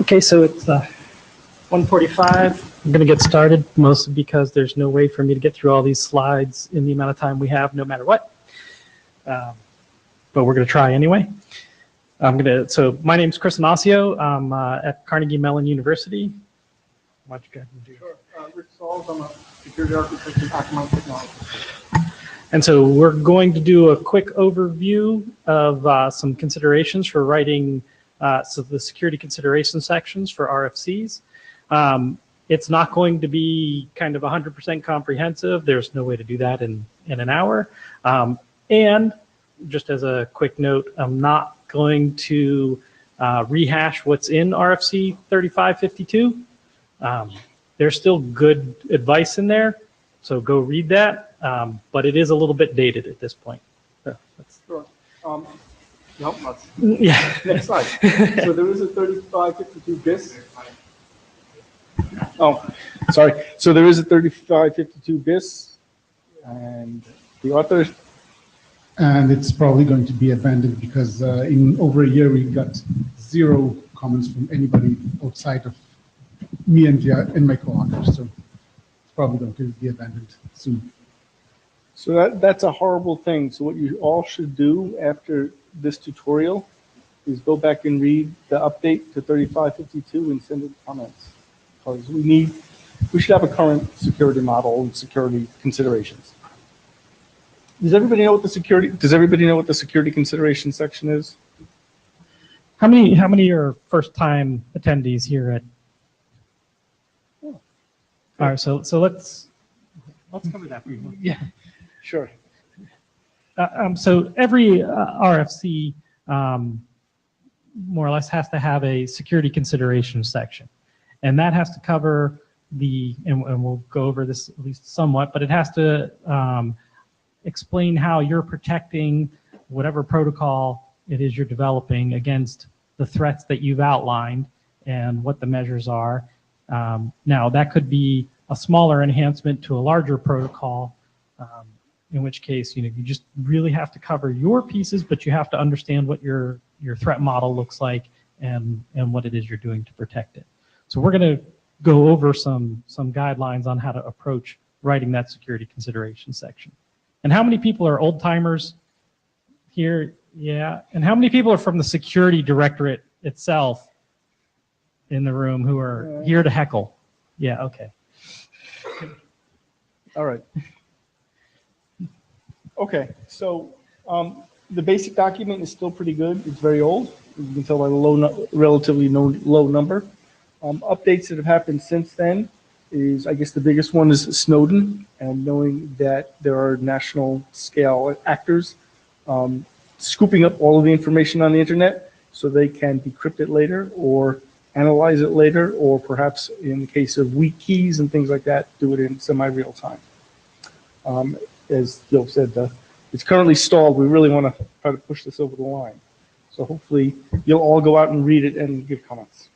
Okay, so it's 1:45. I'm going to get started, mostly because there's no way for me to get through all these slides in the amount of time we have, no matter what. But we're going to try anyway. So my name's Chris Inacio. I'm at Carnegie Mellon University. Why don't you go ahead and do? Sure. Rick Sauls, I'm a security architect at Akamai Technology. And so we're going to do a quick overview of some considerations for writing so the security consideration sections for RFCs. It's not going to be kind of 100% comprehensive. There's no way to do that in an hour. And just as a quick note, I'm not going to rehash what's in RFC 3552. There's still good advice in there, so go read that. But it is a little bit dated at this point. So Sure. No, let's. Yeah. Next slide. So there is a 3552 BIS. Oh, sorry. So there is a 3552 BIS, and the author. And it's probably going to be abandoned because in over a year we got 0 comments from anybody outside of me and my co-authors. So it's probably going to be abandoned soon. So that's a horrible thing. So what you all should do after this tutorial is go back and read the update to 3552 and send it comments, because we should have a current security model and security considerations. Does everybody know what the security consideration section is? How many are first-time attendees here at? Oh. All right, so let's cover that briefly. Yeah, sure. So every RFC more or less has to have a security consideration section, and that has to cover and we'll go over this at least somewhat, but it has to explain how you're protecting whatever protocol it is you're developing against the threats that you've outlined and what the measures are. Now, that could be a smaller enhancement to a larger protocol, in which case, you just really have to cover your pieces, but you have to understand what your threat model looks like and what it is you're doing to protect it. So we're going to go over some guidelines on how to approach writing that security consideration section. And how many people are old timers here? Yeah. And how many people are from the security directorate itself in the room who are here to heckle? Yeah, okay. All right. Okay, so the basic document is still pretty good. It's very old. You can tell by the relatively low number. Updates that have happened since then is, I guess the biggest one is Snowden, and knowing that there are national scale actors scooping up all of the information on the internet so they can decrypt it later or analyze it later, or perhaps in the case of weak keys and things like that, do it in semi-real time. As Gil said, it's currently stalled. We really want to try to push this over the line. So hopefully you'll all go out and read it and give comments.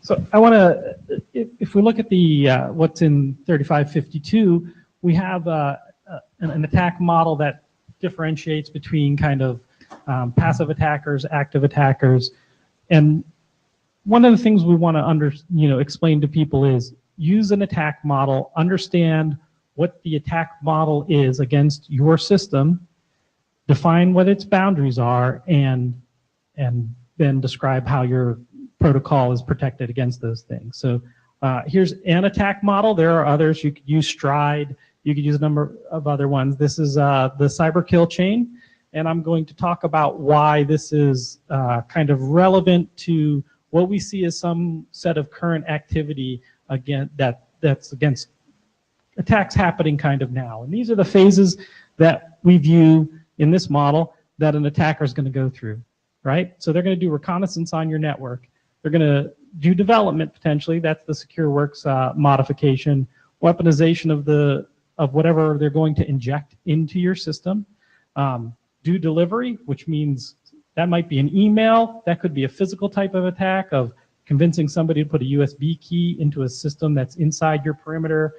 So I want to, if we look at the what's in 3552, we have an attack model that differentiates between kind of passive attackers, active attackers, and one of the things we want to explain to people is use an attack model, understand what the attack model is against your system, define what its boundaries are, and then describe how your protocol is protected against those things. So here's an attack model. There are others. You could use Stride. You could use a number of other ones. This is the cyber kill chain, and I'm going to talk about why this is kind of relevant to what we see as some set of current activity that's against attacks happening kind of now. And these are the phases that we view in this model that an attacker is going to go through, right? So they're going to do reconnaissance on your network. They're going to do development potentially. That's the SecureWorks modification, weaponization of whatever they're going to inject into your system. Do delivery, which means that might be an email. That could be a physical type of attack of convincing somebody to put a USB key into a system that's inside your perimeter.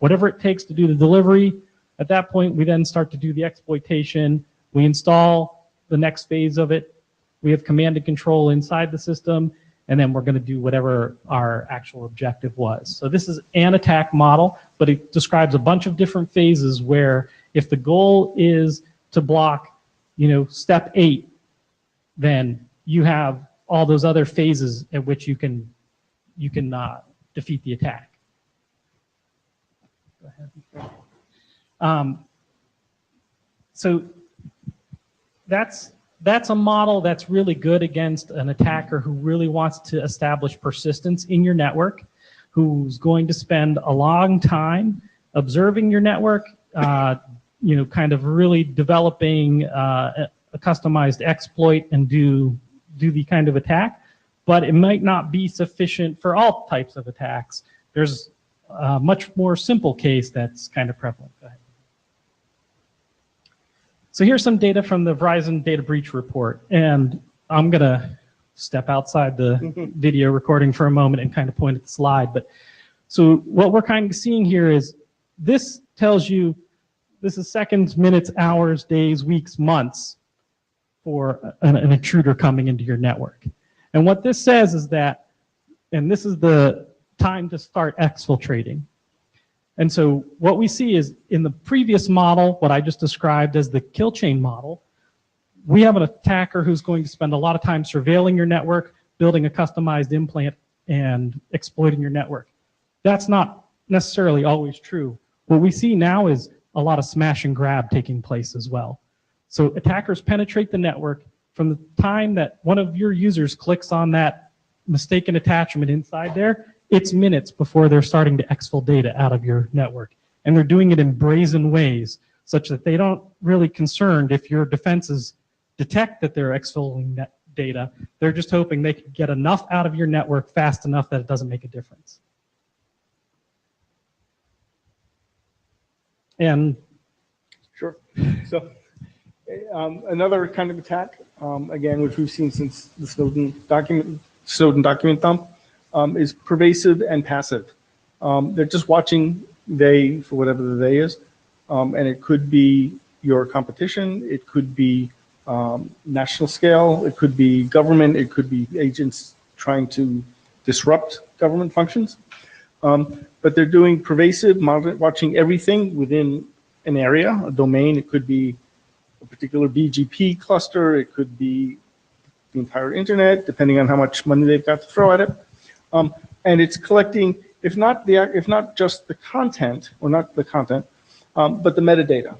Whatever it takes to do the delivery. At that point, we then start to do the exploitation. We install the next phase of it. We have command and control inside the system, and then we're going to do whatever our actual objective was. So this is an attack model, but it describes a bunch of different phases where if the goal is to block, step 8, then you have all those other phases at which you can defeat the attack. Go ahead. So that's a model that's really good against an attacker who really wants to establish persistence in your network, who's going to spend a long time observing your network, kind of really developing a customized exploit and do the kind of attack, but it might not be sufficient for all types of attacks. There's a much more simple case that's kind of prevalent. Go ahead. So here's some data from the Verizon data breach report, and I'm going to step outside the video recording for a moment and kind of point at the slide. But so what we're kind of seeing here is this tells you, this is seconds, minutes, hours, days, weeks, months for an intruder coming into your network. And what this says is that, and this is the time to start exfiltrating. And so what we see is in the previous model, what I just described as the kill chain model, we have an attacker who's going to spend a lot of time surveilling your network, building a customized implant, and exploiting your network. That's not necessarily always true. What we see now is a lot of smash and grab taking place as well. So attackers penetrate the network from the time that one of your users clicks on that mistaken attachment inside there. It's minutes before they're starting to exfil data out of your network. And they're doing it in brazen ways such that they don't really concerned if your defenses detect that they're exfilling data. They're just hoping they can get enough out of your network fast enough that it doesn't make a difference. And sure. So another kind of attack, again, which we've seen since the Snowden document dump, is pervasive and passive. They're just watching they for whatever the they is, and it could be your competition, it could be national scale, it could be government, it could be agents trying to disrupt government functions. But they're doing pervasive, watching everything within an area, a domain. It could be a particular BGP cluster, it could be the entire internet, depending on how much money they've got to throw at it. And it's collecting, if not just the content, or not the content, but the metadata.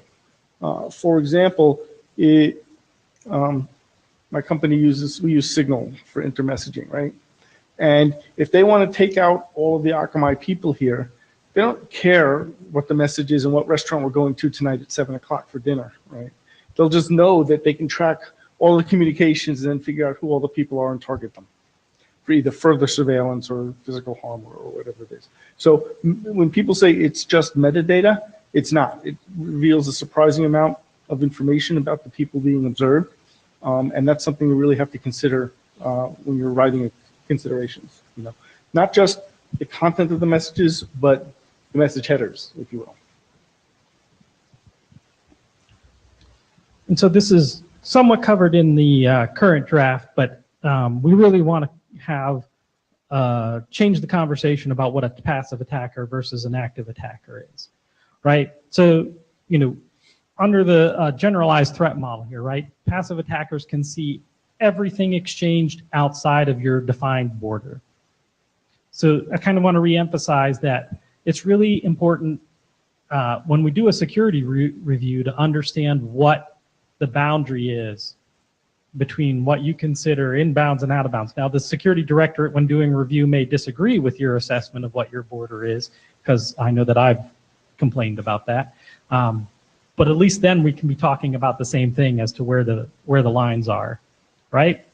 For example, my company we use Signal for intermessaging, right? And if they want to take out all of the Akamai people here, they don't care what the message is and what restaurant we're going to tonight at 7 o'clock for dinner, right? They'll just know that they can track all the communications and then figure out who all the people are and target them for either further surveillance or physical harm or whatever it is. So when people say it's just metadata, it's not. It reveals a surprising amount of information about the people being observed. And that's something you really have to consider when you're writing considerations. Not just the content of the messages, but the message headers, if you will. And so this is somewhat covered in the current draft, but we really want to have change the conversation about what a passive attacker versus an active attacker is, right? So, under the generalized threat model here, right? Passive attackers can see everything exchanged outside of your defined border. So I kind of want to reemphasize that it's really important when we do a security review to understand what the boundary is between what you consider inbounds and out of bounds. Now, the security directorate, when doing a review, may disagree with your assessment of what your border is, because I know that I've complained about that. But at least then we can be talking about the same thing as to where the lines are, right?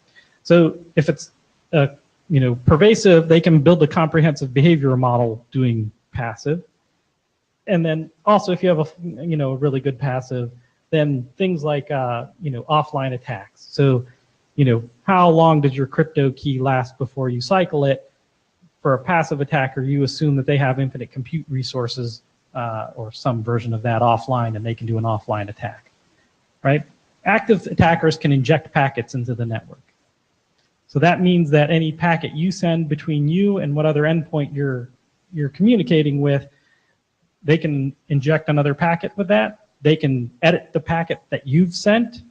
So if it's pervasive, they can build a comprehensive behavioral model doing passive. And then also if you have a really good passive, then things like offline attacks. So how long does your crypto key last before you cycle it? For a passive attacker, you assume that they have infinite compute resources or some version of that offline, and they can do an offline attack, right? active attackers can inject packets into the network. So that means that any packet you send between you and what other endpoint you're communicating with, they can inject another packet with that. They can edit the packet that you've sent.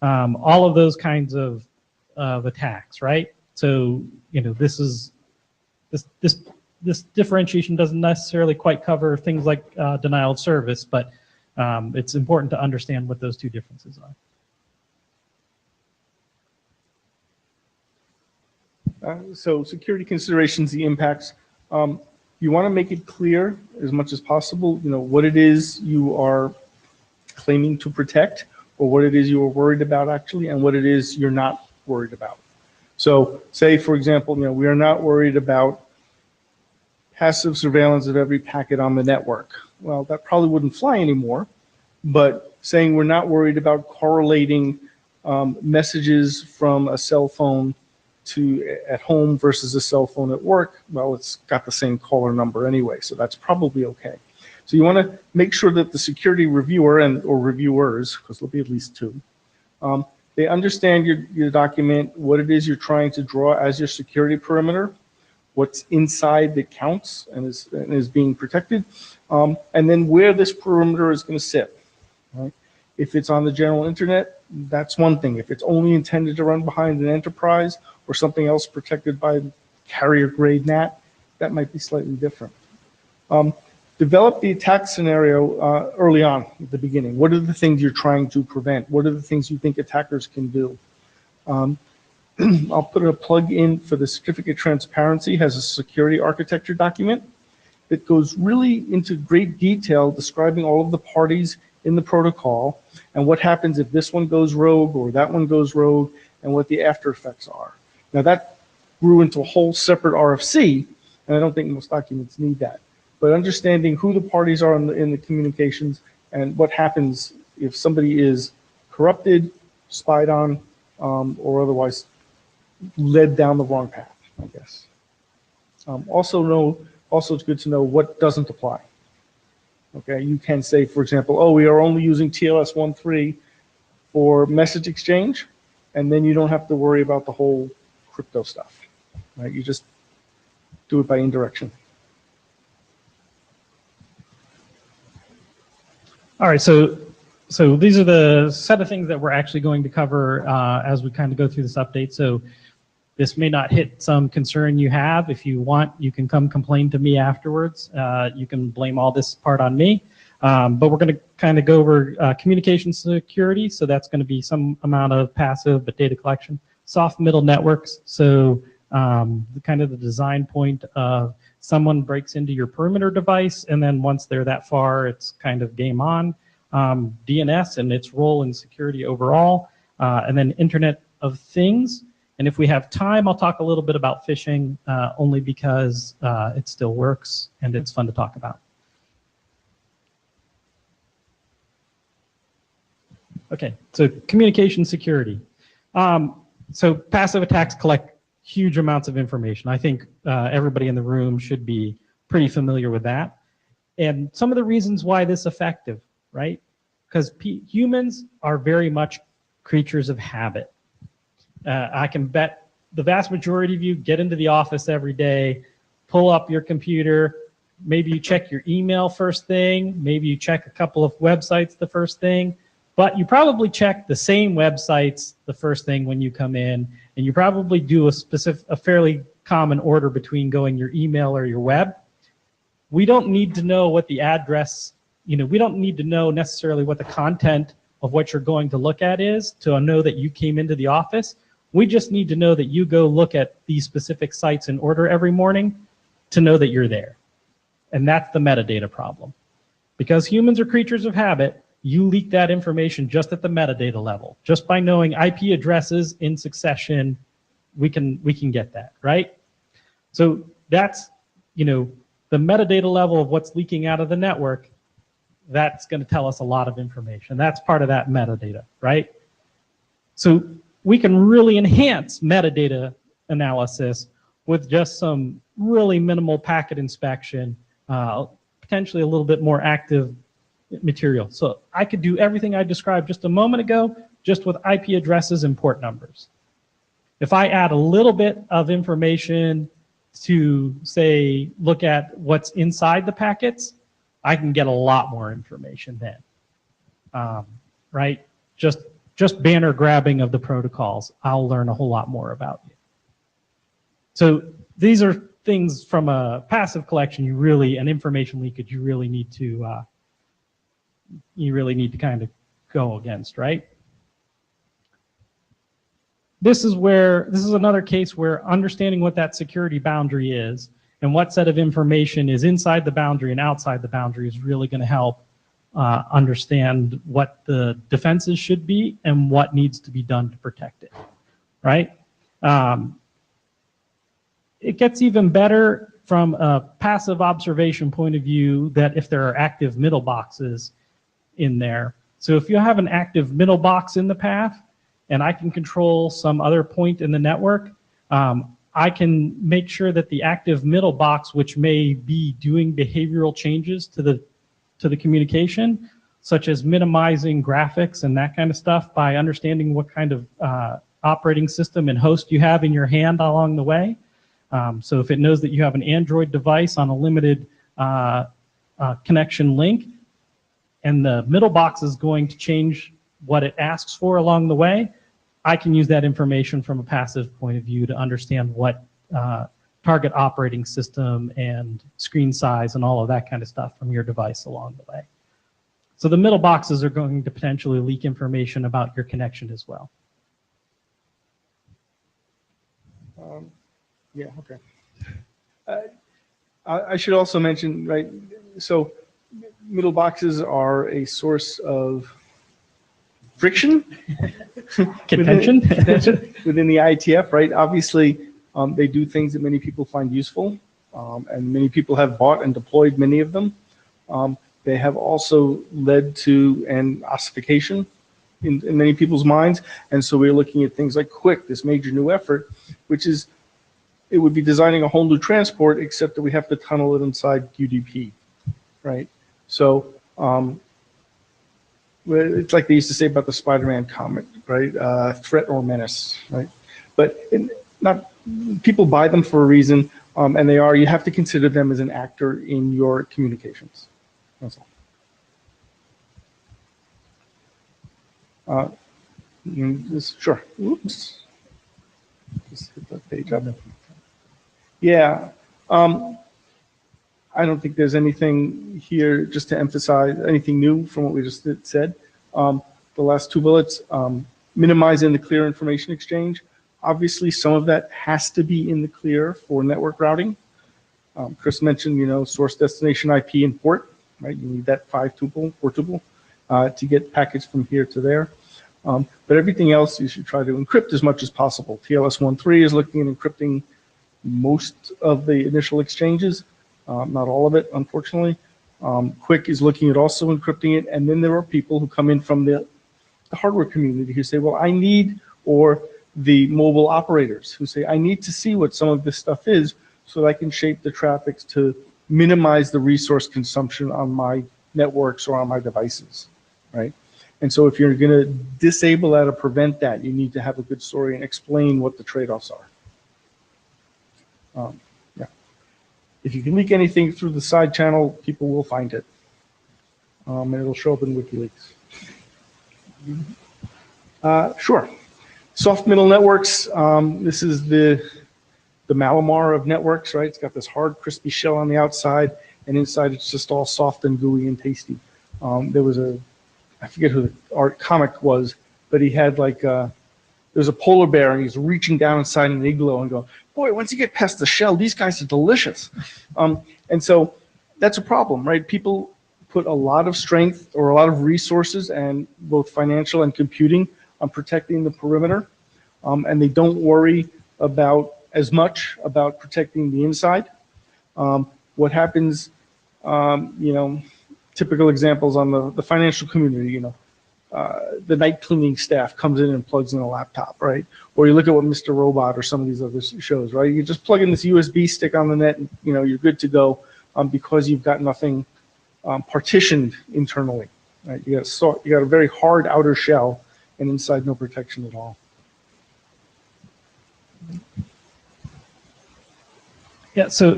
All of those kinds of attacks, right? So this differentiation doesn't necessarily quite cover things like denial of service, but it's important to understand what those two differences are. So security considerations, the impacts. You want to make it clear as much as possible, what it is you are claiming to protect, or what it is you are worried about actually, and what it is you're not worried about. So say, for example, we are not worried about passive surveillance of every packet on the network. Well, that probably wouldn't fly anymore, but saying we're not worried about correlating messages from a cell phone to at home versus a cell phone at work, well, it's got the same caller number anyway, so that's probably okay. So you want to make sure that the security reviewer or reviewers, because there'll be at least two, they understand your document, what it is you're trying to draw as your security perimeter, what's inside that counts and is being protected, and then where this perimeter is going to sit. Right? If it's on the general internet, that's one thing. If it's only intended to run behind an enterprise or something else protected by carrier grade NAT, that might be slightly different. Develop the attack scenario early on at the beginning. What are the things you're trying to prevent? What are the things you think attackers can do? I'll put a plug in for the certificate transparency, has a security architecture document that goes really into great detail describing all of the parties in the protocol and what happens if this one goes rogue or that one goes rogue and what the after effects are. Now that grew into a whole separate RFC, and I don't think most documents need that. But understanding who the parties are in the communications and what happens if somebody is corrupted, spied on, or otherwise led down the wrong path, I guess. Also it's good to know what doesn't apply. Okay, you can say, for example, oh, we are only using TLS 1.3 for message exchange, and then you don't have to worry about the whole crypto stuff, right? You just do it by indirection. All right, so these are the set of things that we're actually going to cover as we kind of go through this update. So this may not hit some concern you have. If you want, you can come complain to me afterwards. You can blame all this part on me. But we're going to kind of go over communication security. So that's going to be some amount of passive but data collection. Soft middle networks. So kind of the design point of someone breaks into your perimeter device, and then once they're that far, it's kind of game on. DNS and its role in security overall. And then Internet of Things. And if we have time, I'll talk a little bit about phishing, only because it still works and it's fun to talk about. Okay, so communication security. So passive attacks collect huge amounts of information. I think everybody in the room should be pretty familiar with that. And some of the reasons why this is effective, right? Because humans are very much creatures of habit. I can bet the vast majority of you get into the office every day, pull up your computer, maybe you check your email first thing, maybe you check a couple of websites the first thing, but you probably check the same websites the first thing when you come in, and you probably do a fairly common order between going your email or your web. We don't need to know what the address, we don't need to know necessarily what the content of what you're going to look at is to know that you came into the office. We just need to know that you go look at these specific sites in order every morning to know that you're there. And that's the metadata problem. Because humans are creatures of habit, you leak that information just at the metadata level. Just by knowing IP addresses in succession, we can get that, right? So that's, the metadata level of what's leaking out of the network, that's going to tell us a lot of information. That's part of that metadata, right? So we can really enhance metadata analysis with just some really minimal packet inspection, potentially a little bit more active material. So I could do everything I described just a moment ago, just with IP addresses and port numbers. If I add a little bit of information to, say, look at what's inside the packets, I can get a lot more information then, right? Just banner grabbing of the protocols, I'll learn a whole lot more about you. So these are things from a passive collection and information leakage you really need to kind of go against, right? This is another case where understanding what that security boundary is and what set of information is inside the boundary and outside the boundary is really going to help understand what the defenses should be and what needs to be done to protect it, right? It gets even better from a passive observation point of view that if there are active middle boxes in there. So if you have an active middle box in the path and I can control some other point in the network, I can make sure that the active middle box, which may be doing behavioral changes to the communication, such as minimizing graphics and that kind of stuff by understanding what kind of operating system and host you have in your hand along the way. So if it knows that you have an Android device on a limited connection link, and the middle box is going to change what it asks for along the way, I can use that information from a passive point of view to understand what target operating system and screen size and all of that kind of stuff from your device along the way. So the middle boxes are going to potentially leak information about your connection as well. Yeah, okay. I should also mention, right, so middle boxes are a source of friction. Contention? within the IETF, right? Obviously, they do things that many people find useful, and many people have bought and deployed many of them. They have also led to an ossification in many people's minds, and so we're looking at things like QUIC, this major new effort, which is, it would be designing a whole new transport, except that we have to tunnel it inside UDP, right? So it's like they used to say about the Spider-Man comic, right? Threat or menace, right? But people buy them for a reason, and you have to consider them as an actor in your communications. That's all. Sure. Oops. Just hit that page up. Yeah. I don't think there's anything here just to emphasize anything new from what we just said. The last two bullets, minimizing the clear information exchange. Obviously, some of that has to be in the clear for network routing. Chris mentioned, source destination IP and port, right? You need that 5-tuple, 4-tuple to get packets from here to there. But everything else, you should try to encrypt as much as possible. TLS 1.3 is looking at encrypting most of the initial exchanges, not all of it, unfortunately. QUIC is looking at also encrypting it, and then there are people who come in from the hardware community who say, well, or the mobile operators who say, I need to see what some of this stuff is so that I can shape the traffics to minimize the resource consumption on my networks or on my devices, right? And so if you're going to disable that or prevent that, you need to have a good story and explain what the trade-offs are. Yeah. If you can leak anything through the side channel, people will find it. And it'll show up in WikiLeaks. Sure. Soft middle networks. This is the Malamar of networks, right? It's got this hard, crispy shell on the outside, and inside it's just all soft and gooey and tasty. There was I forget who the art comic was, but he had there's a polar bear and he's reaching down inside an igloo and going, boy, once you get past the shell, these guys are delicious. And so that's a problem, right? People put a lot of strength or a lot of resources, and both financial and computing, on protecting the perimeter, and they don't worry as much about protecting the inside. What happens, typical examples on the financial community, the night cleaning staff comes in and plugs in a laptop, right? Or you look at what Mr. Robot or some of these other shows, right? You just plug in this USB stick on the net and you're good to go, because you've got nothing partitioned internally, right? You got a very hard outer shell, and inside no protection at all. Yeah, so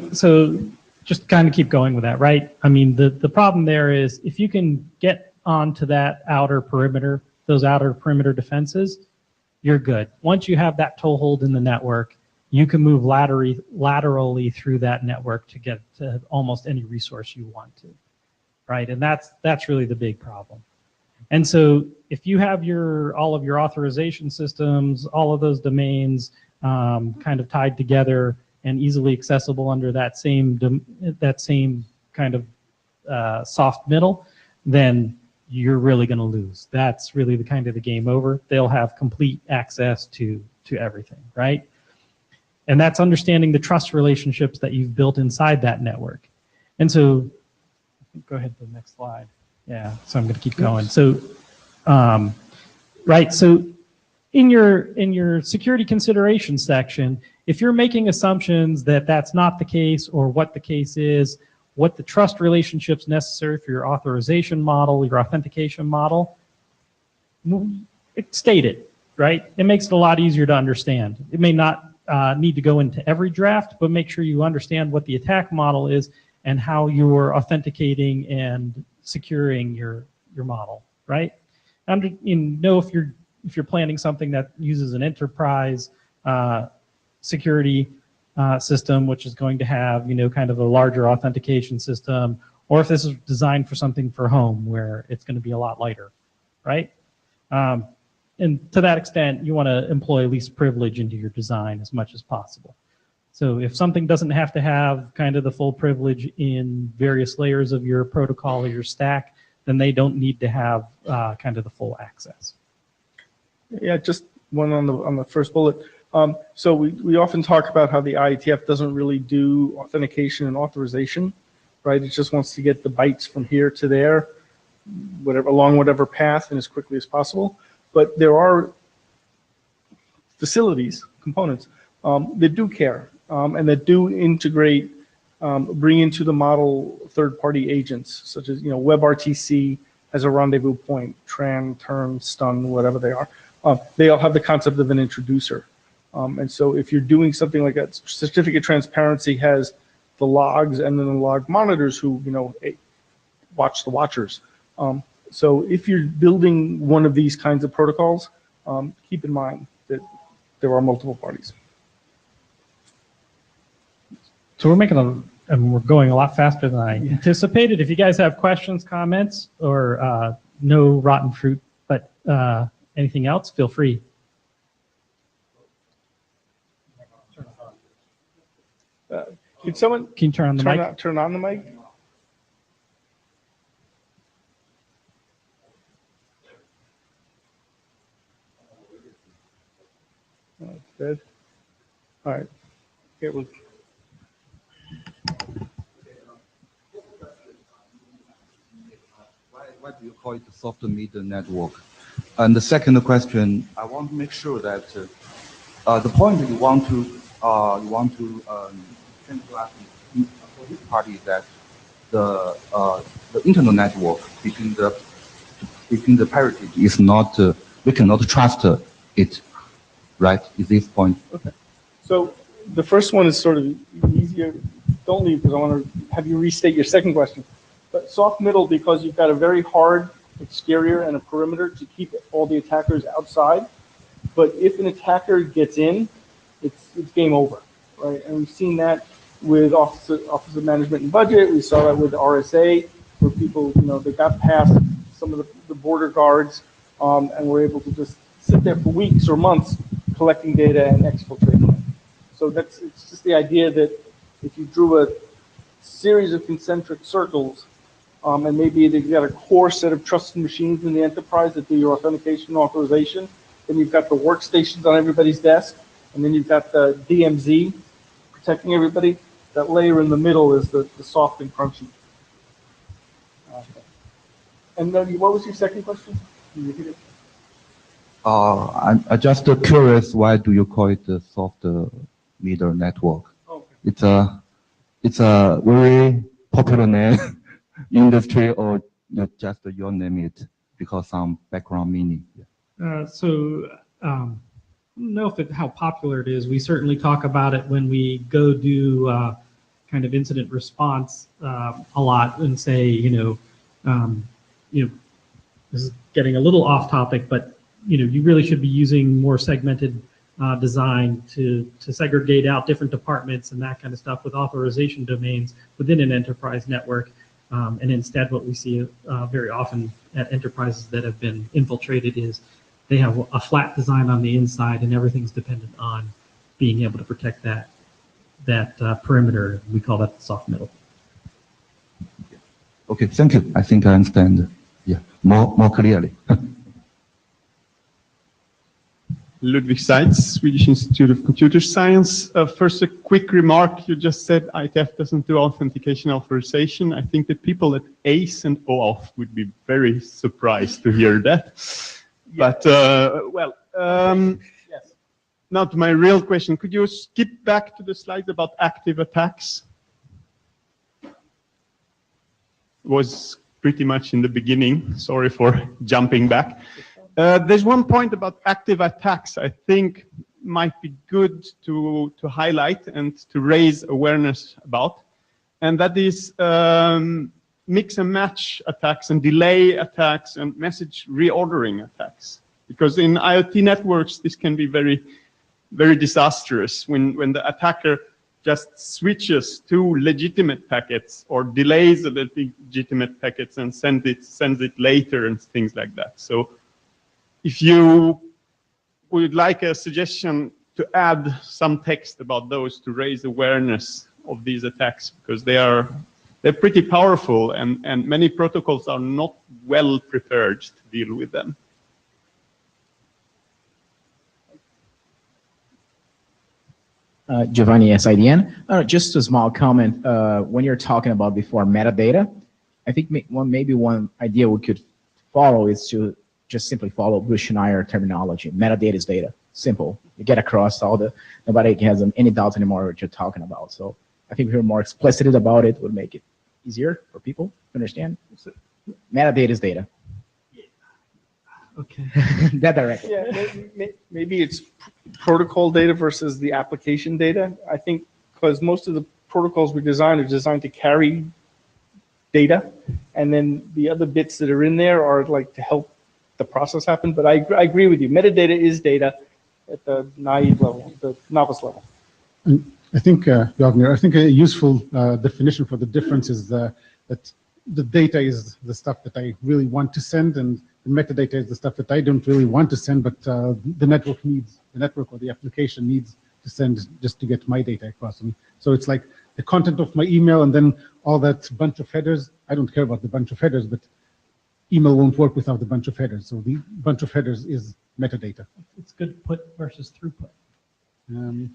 just kind of keep going with that, right? I mean, the problem there is if you can get onto that outer perimeter, those outer perimeter defenses, you're good. Once you have that toehold in the network, you can move laterally through that network to get to almost any resource you want to, right? And that's really the big problem. And so if you have all of your authorization systems, all of those domains kind of tied together and easily accessible under that same kind of soft middle, then you're really going to lose. That's really the kind of the game over. They'll have complete access to everything, right? And that's understanding the trust relationships that you've built inside that network. And so, go ahead to the next slide. Yeah, so I'm going to keep going. So, right, so in your security consideration section, if you're making assumptions that that's not the case or what the case is, what the trust relationships necessary for your authorization model, your authentication model, state it, right? It makes it a lot easier to understand. It may not need to go into every draft, but make sure you understand what the attack model is and how you're authenticating and securing your model, right? If you're planning something that uses an enterprise security system, which is going to have kind of a larger authentication system, or if this is designed for something for home where it's going to be a lot lighter, right? And to that extent, you want to employ least privilege into your design as much as possible. So if something doesn't have to have kind of the full privilege in various layers of your protocol or your stack, then they don't need to have kind of the full access. Yeah, just one on the first bullet. So we often talk about how the IETF doesn't really do authentication and authorization, right? It just wants to get the bytes from here to there, along whatever path and as quickly as possible. But there are facilities, components, that do care and that do integrate, bring into the model third-party agents, such as WebRTC has a rendezvous point, tran, turn, stun, whatever they are. They all have the concept of an introducer. And so if you're doing something like that, certificate transparency has the logs and then the log monitors who watch the watchers. So if you're building one of these kinds of protocols, keep in mind that there are multiple parties. So we're going a lot faster than I anticipated. If you guys have questions, comments, or no rotten fruit, but anything else, feel free. Can someone Can you turn on the mic? Turn on the mic? Oh, it's dead. All right. Here we Why do you call it the soft middle network? And the second question, I want to make sure that the point that you want to centralize for this party is that the internal network between the parity is not we cannot trust it, right? Is this point? Okay. So the first one is sort of easier. Don't leave because I want to have you restate your second question. But soft middle because you've got a very hard exterior and a perimeter to keep all the attackers outside. But if an attacker gets in, it's game over, right? And we've seen that with Office of Management and Budget. We saw that with RSA, where people, they got past some of the border guards and were able to just sit there for weeks or months collecting data and exfiltrating it. So it's just the idea that if you drew a series of concentric circles, and maybe they've got a core set of trusted machines in the enterprise that do your authentication and authorization, then you've got the workstations on everybody's desk, and then you've got the DMZ protecting everybody. That layer in the middle is the soft and crunchy. Okay. And then what was your second question? Can you repeat it? I'm just curious, why do you call it the soft middle network? Okay. It's a very popular name, industry, or just you name it because some background meaning. I don't know how popular it is. We certainly talk about it when we go do kind of incident response a lot and say, this is getting a little off topic, but you really should be using more segmented design to segregate out different departments and that kind of stuff with authorization domains within an enterprise network. And instead, what we see very often at enterprises that have been infiltrated is they have a flat design on the inside, and everything's dependent on being able to protect that perimeter. We call that the soft middle. Okay, thank you. I think I understand. Yeah, more clearly. Ludwig Seitz, Swedish Institute of Computer Science. First, a quick remark. You just said IETF doesn't do authentication authorization. I think the people at ACE and OAuth would be very surprised to hear that. Yeah. But, yes. Now to my real question. Could you skip back to the slide about active attacks? It was pretty much in the beginning. Sorry for jumping back. There's one point about active attacks I think might be good to highlight and to raise awareness about, and that is mix and match attacks and delay attacks and message reordering attacks. Because in IoT networks, this can be very, very disastrous when the attacker just switches to legitimate packets or delays the legitimate packets and sends it later and things like that. So if you would like a suggestion to add some text about those to raise awareness of these attacks, because they're pretty powerful and many protocols are not well prepared to deal with them. Giovanni, SIDN. Just a small comment. When you're talking about before metadata, I think maybe one idea we could follow is to just simply follow Bruce Schneier terminology. Metadata is data. Simple. You get across nobody has any doubts anymore what you're talking about. So I think if you're more explicit about it, would make it easier for people to understand. Metadata is data. Okay. That directly. Yeah, maybe it's protocol data versus the application data. I think because most of the protocols we design are designed to carry data, and then the other bits that are in there are like to help the process happen. But I agree with you. Metadata is data at the naive level, the novice level. And I think, Jagner, I think a useful definition for the difference is that the data is the stuff that I really want to send, and the metadata is the stuff that I don't really want to send, but the network or the application needs to send just to get my data across. And so it's like the content of my email and then all that bunch of headers. I don't care about the bunch of headers, but email won't work without the bunch of headers. So the bunch of headers is metadata. It's good put versus throughput.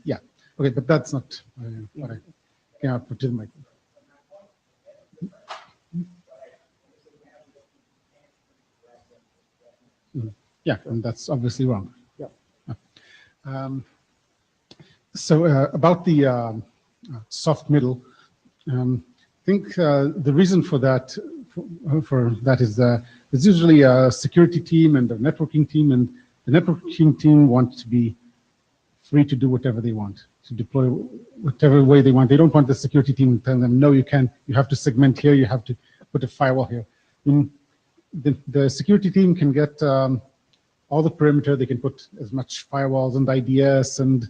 Yeah. Okay, but that's not what I cannot put in my. Yeah, and that's obviously wrong. Yeah. So about the soft middle, I think the reason for that is there's usually a security team and a networking team, and the networking team wants to be free to do whatever they want, to deploy whatever way they want. They don't want the security team to tell them, no, you can't, you have to segment here, you have to put a firewall here. The security team can get all the perimeter. They can put as much firewalls and IDS and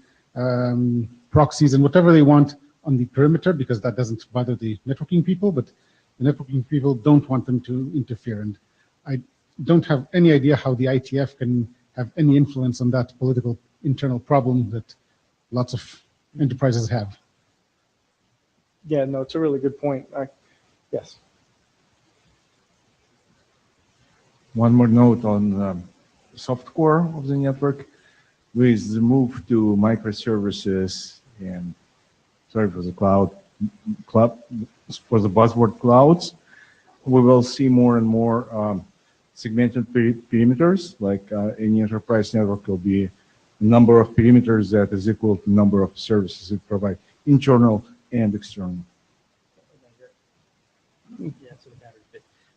proxies and whatever they want on the perimeter, because that doesn't bother the networking people, but the networking people don't want them to interfere. And I don't have any idea how the IETF can have any influence on that political internal problem that lots of enterprises have. Yeah, no, it's a really good point. Yes. One more note on soft core of the network. With the move to microservices and for the for the buzzword clouds, we will see more and more segmented perimeters. Like any enterprise network will be a number of perimeters that is equal to number of services it provides, internal and external.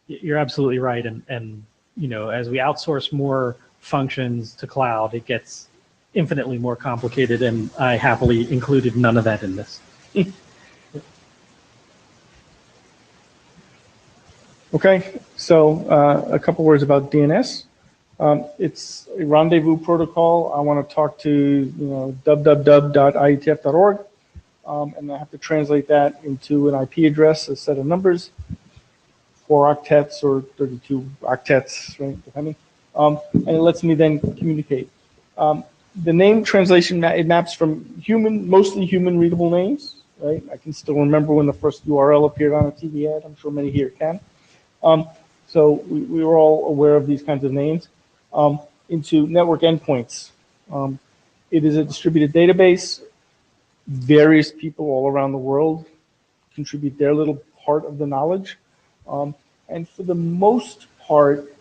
You're absolutely right, and you know, as we outsource more functions to cloud, it gets infinitely more complicated, and I happily included none of that in this. Okay, so a couple words about DNS. It's a rendezvous protocol. I want to talk to www.ietf.org, and I have to translate that into an IP address, a set of numbers, 4 octets or 32 octets, right, depending. And it lets me then communicate. The name translation, it maps from mostly human readable names, right? I can still remember when the first URL appeared on a TV ad. I'm sure many here can. So we were all aware of these kinds of names, into network endpoints. It is a distributed database. Various people all around the world contribute their little part of the knowledge. And for the most part,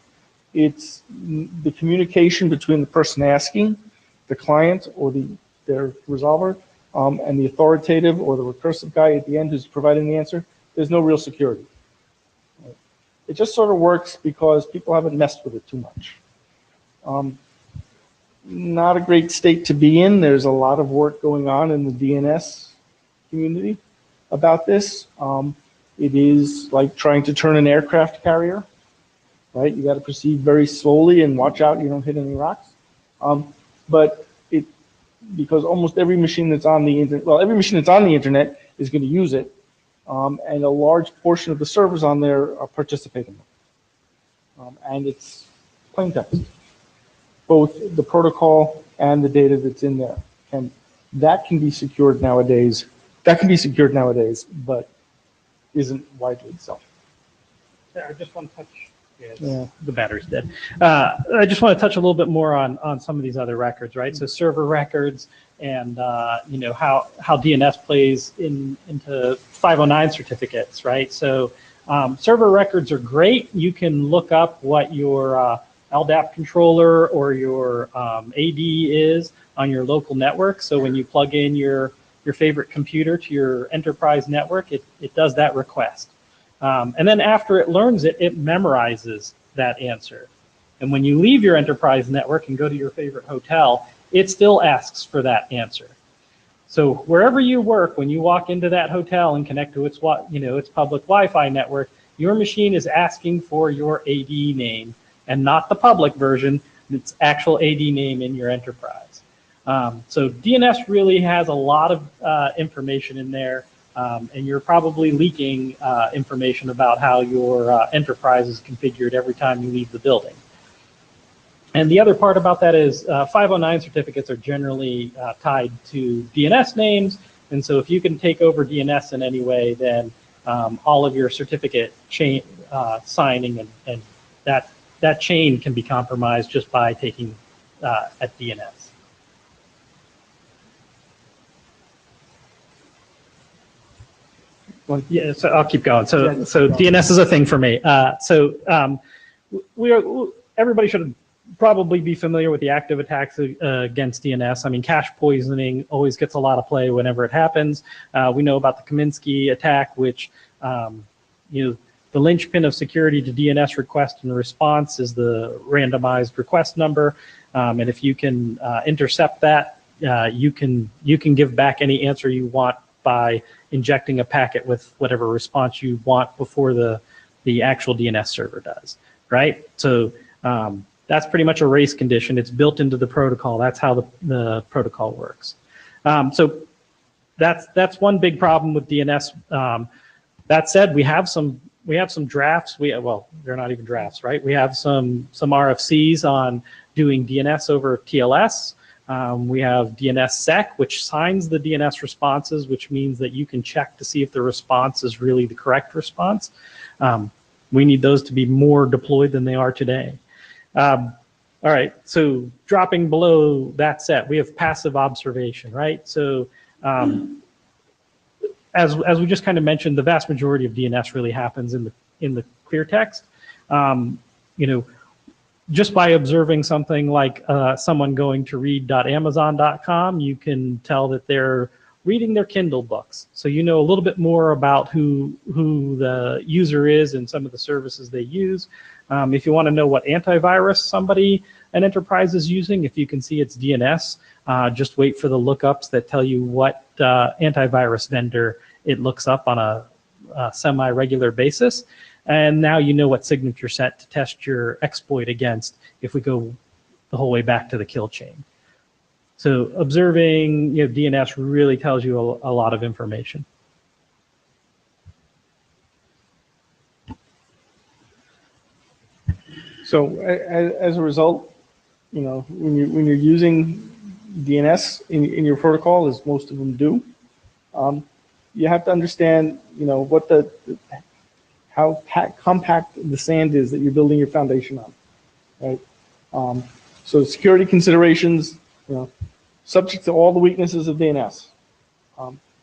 it's the communication between the person asking, the client or their resolver, and the authoritative or the recursive guy at the end who's providing the answer. There's no real security. It just sort of works because people haven't messed with it too much. Not a great state to be in. There's a lot of work going on in the DNS community about this. It is like trying to turn an aircraft carrier, right? You got to proceed very slowly and watch out you don't hit any rocks. But because almost every machine that's on the internet, well, every machine that's on the internet is going to use it. And a large portion of the servers on there are participating. And it's plain text, both the protocol and the data that's in there. And that can be secured nowadays. That can be secured nowadays, but isn't widely so. I just want to touch. Yeah. The battery's dead. I just want to touch a little bit more on some of these other records, right? So server records and how DNS plays into 509 certificates, right? So server records are great. You can look up what your LDAP controller or your AD is on your local network. So when you plug in your favorite computer to your enterprise network, it does that request. And then after it learns it, it memorizes that answer. And when you leave your enterprise network and go to your favorite hotel, it still asks for that answer. So wherever you work, when you walk into that hotel and connect to its public Wi-Fi network, your machine is asking for your AD name and not the public version, its actual AD name in your enterprise. So DNS really has a lot of information in there. And you're probably leaking information about how your enterprise is configured every time you leave the building. And the other part about that is 509 certificates are generally tied to DNS names. And so if you can take over DNS in any way, then all of your certificate chain signing and that chain can be compromised just by taking at DNS. Well, yeah, so I'll keep going. So DNS is a thing for me. Everybody should probably be familiar with the active attacks against DNS. I mean, cache poisoning always gets a lot of play whenever it happens. We know about the Kaminsky attack, which the linchpin of security to DNS request and response is the randomized request number. And if you can intercept that, you can give back any answer you want by injecting a packet with whatever response you want before the actual DNS server does, right? So that's pretty much a race condition. It's built into the protocol. That's how the protocol works. So that's one big problem with DNS. That said, we have some drafts. Well, they're not even drafts, right? We have some RFCs on doing DNS over TLS. We have DNSSEC, which signs the DNS responses, which means that you can check to see if the response is really the correct response. We need those to be more deployed than they are today. All right, so dropping below that set, we have passive observation, right? So as we just kind of mentioned, the vast majority of DNS really happens in the clear text. Just by observing something like someone going to read.amazon.com, you can tell that they're reading their Kindle books. So you know a little bit more about who the user is and some of the services they use. If you want to know what antivirus an enterprise is using, if you can see its DNS, just wait for the lookups that tell you what antivirus vendor it looks up on a semi-regular basis. And now you know what signature set to test your exploit against if we go the whole way back to the kill chain. So observing DNS really tells you a lot of information. So as a result, when you're using DNS in your protocol, as most of them do, you have to understand, what how compact the sand is that you're building your foundation on, right? So security considerations, subject to all the weaknesses of DNS.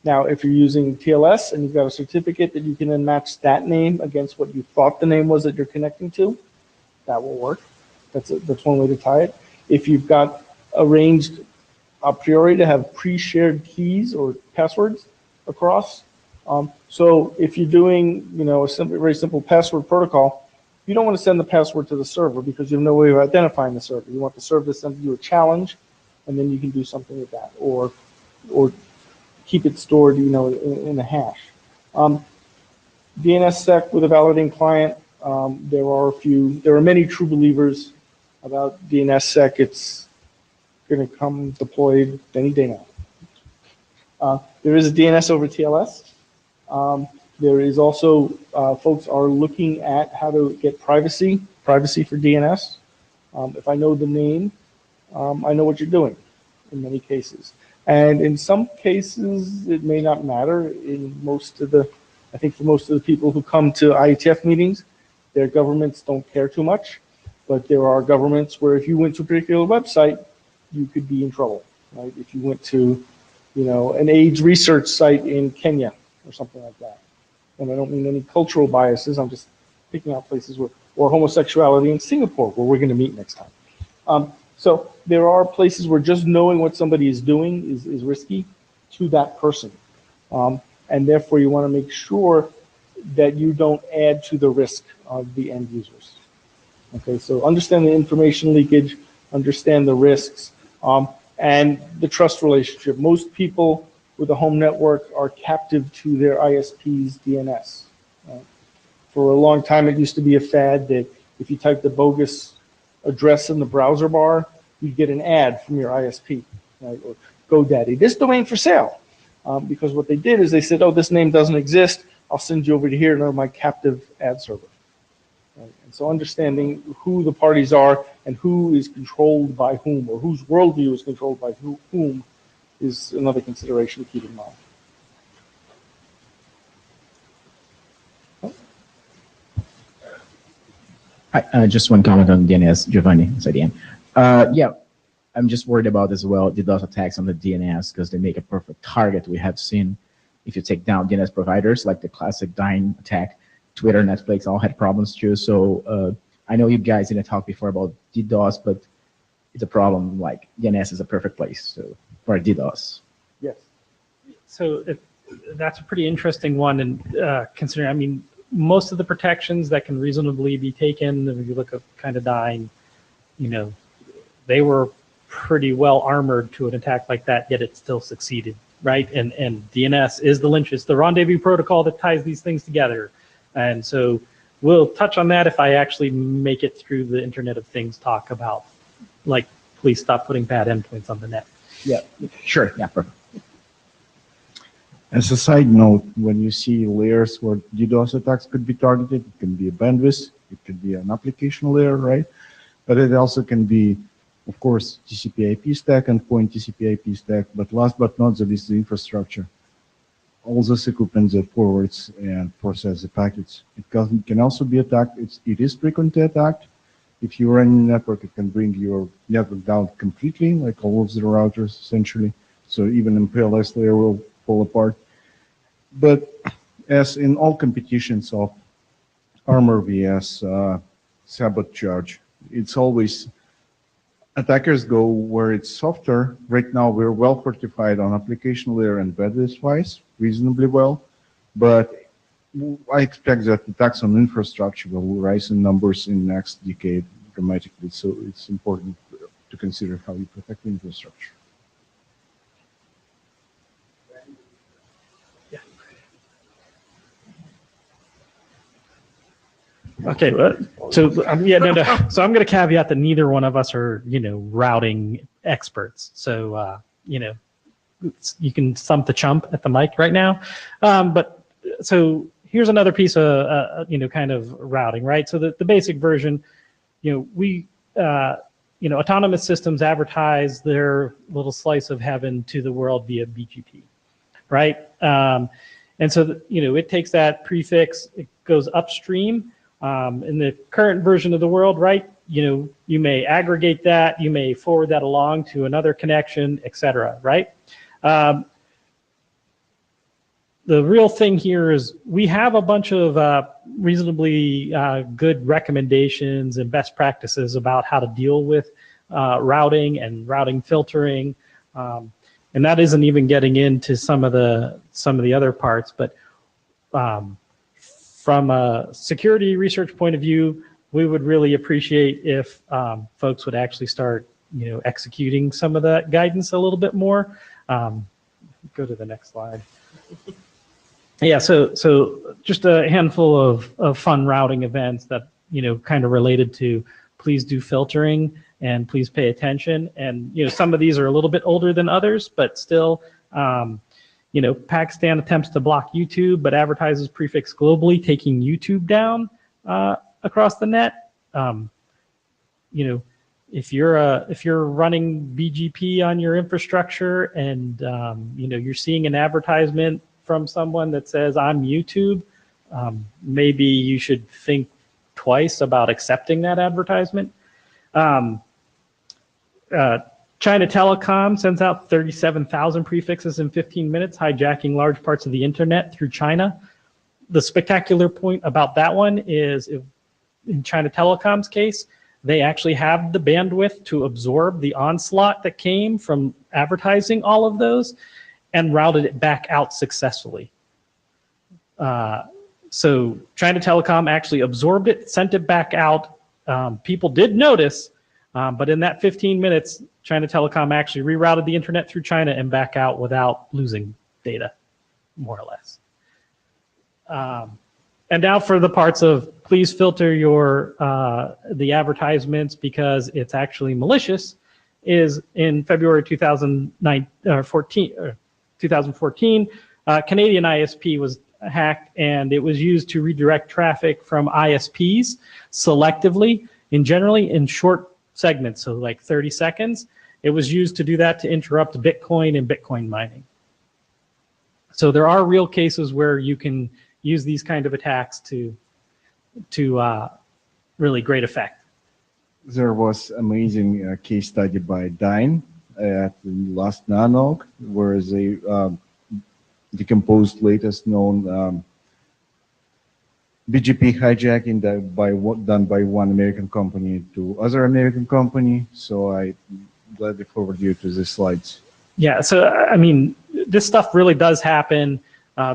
Now, if you're using TLS and you've got a certificate that you can then match that name against what you thought the name was that you're connecting to, that will work. That's one way to tie it. If you've got arranged a priori to have pre-shared keys or passwords across, so if you're doing, a very simple password protocol, you don't want to send the password to the server because you have no way of identifying the server. You want the server to send you a challenge, and then you can do something with that, or keep it stored, in a hash. DNSSEC with a validating client. There are many true believers about DNSSEC. It's going to come deployed any day now. There is a DNS over TLS. There is also, folks are looking at how to get privacy for DNS. If I know the name, I know what you're doing in many cases. And in some cases, it may not matter. I think for most of the people who come to IETF meetings, their governments don't care too much. But there are governments where if you went to a particular website, you could be in trouble, right? If you went to, an AIDS research site in Kenya or something like that. And I don't mean any cultural biases. I'm just picking out places or homosexuality in Singapore, where we're going to meet next time. So there are places where just knowing what somebody is doing is risky to that person. And therefore, you want to make sure that you don't add to the risk of the end users. Okay, so understand the information leakage, understand the risks, and the trust relationship. Most people with a home network are captive to their ISP's DNS. For a long time, it used to be a fad that if you typed the bogus address in the browser bar, you'd get an ad from your ISP, right? Or GoDaddy, this domain for sale. Because what they did is they said, oh, this name doesn't exist. I'll send you over to here to my captive ad server. Right? And so understanding who the parties are and who is controlled by whom, or whose worldview is controlled by whom, is another consideration to keep in mind. Hi, just one comment on DNS, Giovanni, Sadian. Yeah, I'm just worried about as well DDoS attacks on the DNS because they make a perfect target. We have seen if you take down DNS providers like the classic Dyn attack, Twitter, Netflix all had problems too. So I know you guys didn't talk before about DDoS, but it's a problem. Like DNS is a perfect place for DDoS. Yes. So that's a pretty interesting one, and considering, most of the protections that can reasonably be taken, if you look at kind of Dyn, they were pretty well armored to an attack like that, yet it still succeeded, right? And DNS is it's the rendezvous protocol that ties these things together. And so we'll touch on that if I actually make it through the Internet of Things talk about, like, please stop putting bad endpoints on the net. Yeah, sure, yeah, perfect. As a side note, when you see layers where DDoS attacks could be targeted, it can be a bandwidth, it could be an application layer, right? But it also can be, of course, TCP/IP stack, endpoint TCP/IP stack, but last but not the least, the infrastructure. All this equipment that forwards and processes the packets. It can also be attacked. It is frequently attacked. If you run a network, it can bring your network down completely, like all of the routers, essentially. So even MPLS layer will fall apart. But as in all competitions of armor vs sabotage, it's always attackers go where it's softer. Right now, we're well fortified on application layer and embedded-wise, reasonably well. But I expect that attacks on infrastructure will rise in numbers in the next decade dramatically. So it's important to consider how you protect the infrastructure. Okay, so yeah, no. So I'm going to caveat that neither one of us are, routing experts. So you can stump the chump at the mic right now. But so here's another piece of kind of routing, right? So the basic version, autonomous systems advertise their little slice of heaven to the world via BGP, right? And so it takes that prefix, it goes upstream. In the current version of the world, right, you may aggregate that, you may forward that along to another connection, etc., right? The real thing here is we have a bunch of reasonably good recommendations and best practices about how to deal with routing and routing filtering, and that isn't even getting into some of the other parts, but from a security research point of view, we would really appreciate if folks would actually start, executing some of that guidance a little bit more. Go to the next slide. Yeah, so just a handful of fun routing events that, kind of related to please do filtering and please pay attention. And, some of these are a little bit older than others, but still, Pakistan attempts to block YouTube, but advertises prefix globally, taking YouTube down across the net. If you're running BGP on your infrastructure and you're seeing an advertisement from someone that says I'm YouTube, maybe you should think twice about accepting that advertisement. China Telecom sends out 37,000 prefixes in 15 minutes, hijacking large parts of the internet through China. The spectacular point about that one is, in China Telecom's case, they actually have the bandwidth to absorb the onslaught that came from advertising all of those and routed it back out successfully. So China Telecom actually absorbed it, sent it back out. People did notice, but in that 15 minutes, China Telecom actually rerouted the internet through China and back out without losing data, more or less. And now for the parts of please filter your the advertisements because it's actually malicious, is in February 2014, Canadian ISP was hacked and it was used to redirect traffic from ISPs selectively and generally in short segments, so like 30 seconds. It was used to do that to interrupt Bitcoin and Bitcoin mining. So there are real cases where you can use these kind of attacks to really great effect. There was amazing case study by Dyn at last NANOG, where they decomposed latest known BGP hijacking done by one American company to other American company. So I gladly forward you to the slides. Yeah, so I mean, this stuff really does happen.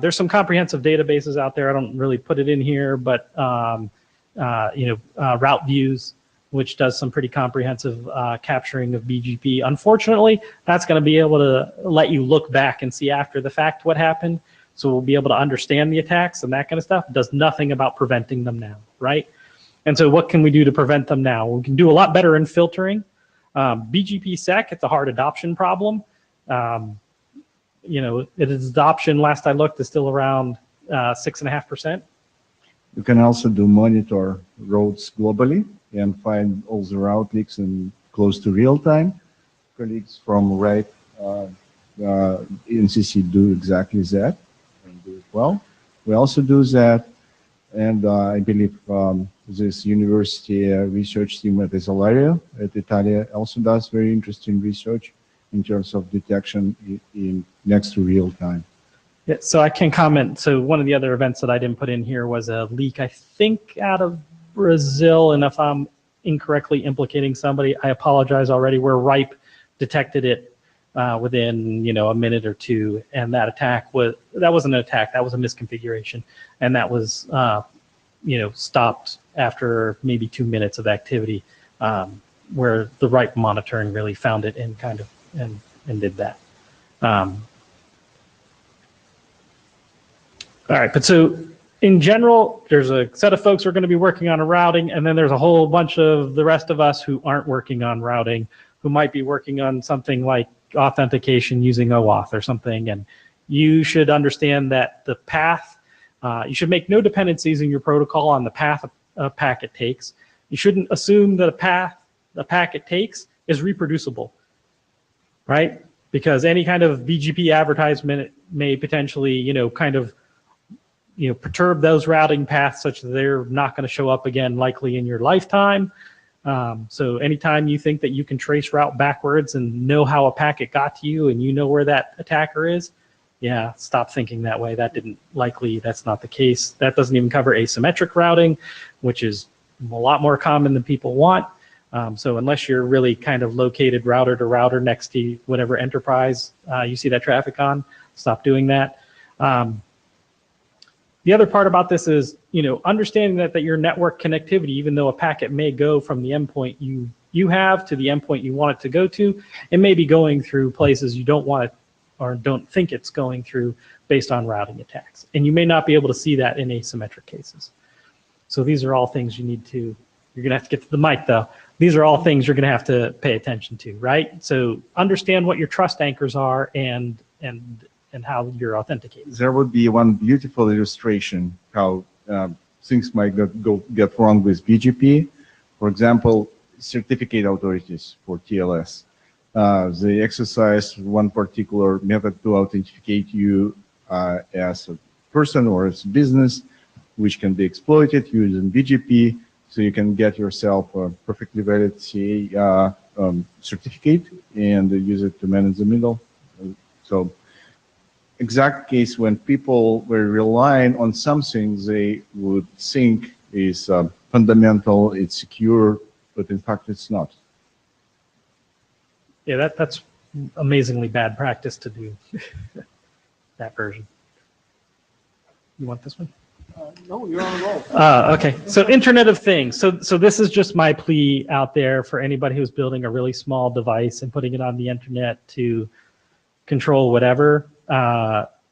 There's some comprehensive databases out there. I don't really put it in here, but Route Views, which does some pretty comprehensive capturing of BGP. Unfortunately, that's going to be able to let you look back and see after the fact what happened. So we'll be able to understand the attacks and that kind of stuff. It does nothing about preventing them now, right? And so what can we do to prevent them now? We can do a lot better in filtering. BGP sec, it's a hard adoption problem. Its adoption, last I looked, is still around 6.5%. You can also do monitor roads globally and find all the route leaks in close to real time. Colleagues from NCC do exactly that and do it well. We also do that, and I believe this university research team at Isolaria at Italia also does very interesting research in terms of detection in next to real time. Yeah, so I can comment. So one of the other events that I didn't put in here was a leak, I think, out of Brazil, and if I'm incorrectly implicating somebody, I apologize already. We're ripe, detected it within, you know, a minute or two, and that wasn't an attack, that was a misconfiguration, and that was, you know, stopped after maybe 2 minutes of activity, where the ripe monitoring really found it and kind of and did that. All right, but so in general, there's a set of folks who are going to be working on a routing, and then there's a whole bunch of the rest of us who aren't working on routing, who might be working on something like authentication using OAuth or something. And you should understand that the path, you should make no dependencies in your protocol on the path a packet takes. You shouldn't assume that a path a packet takes is reproducible, right? Because any kind of BGP advertisement may potentially, you know, kind of, you know, perturb those routing paths such that they're not going to show up again likely in your lifetime. So anytime you think that you can trace route backwards and know how a packet got to you and you know where that attacker is, yeah, stop thinking that way. That's not the case. That doesn't even cover asymmetric routing, which is a lot more common than people want. So unless you're really kind of located router to router next to whatever enterprise you see that traffic on, stop doing that. The other part about this is, you know, understanding that your network connectivity, even though a packet may go from the endpoint you have to the endpoint you want it to go to, it may be going through places you don't want it or don't think it's going through based on routing attacks. And you may not be able to see that in asymmetric cases. So these are all things you need to, you're going to have to get to the mic though. These are all things you're going to have to pay attention to, right? So understand what your trust anchors are and how you're authenticating. There would be one beautiful illustration how things might get wrong with BGP. For example, certificate authorities for TLS. They exercise one particular method to authenticate you as a person or as a business, which can be exploited using BGP. So you can get yourself a perfectly valid CA certificate and use it to manage the middle. So exact case when people were relying on something they would think is fundamental, it's secure, but in fact it's not. Yeah, that's amazingly bad practice to do, that version. You want this one? No, you're on the roll. Okay, so Internet of Things. So this is just my plea out there for anybody who's building a really small device and putting it on the internet to control whatever.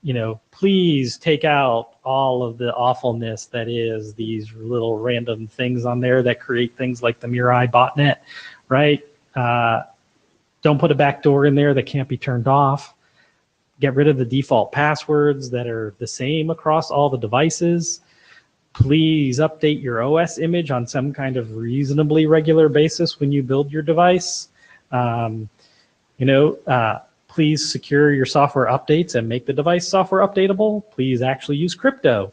You know, please take out all of the awfulness that is these little random things on there that create things like the Mirai botnet, right? Don't put a backdoor in there that can't be turned off. Get rid of the default passwords that are the same across all the devices. Please update your OS image on some kind of reasonably regular basis when you build your device. You know, please secure your software updates and make the device software updatable. Please actually use crypto.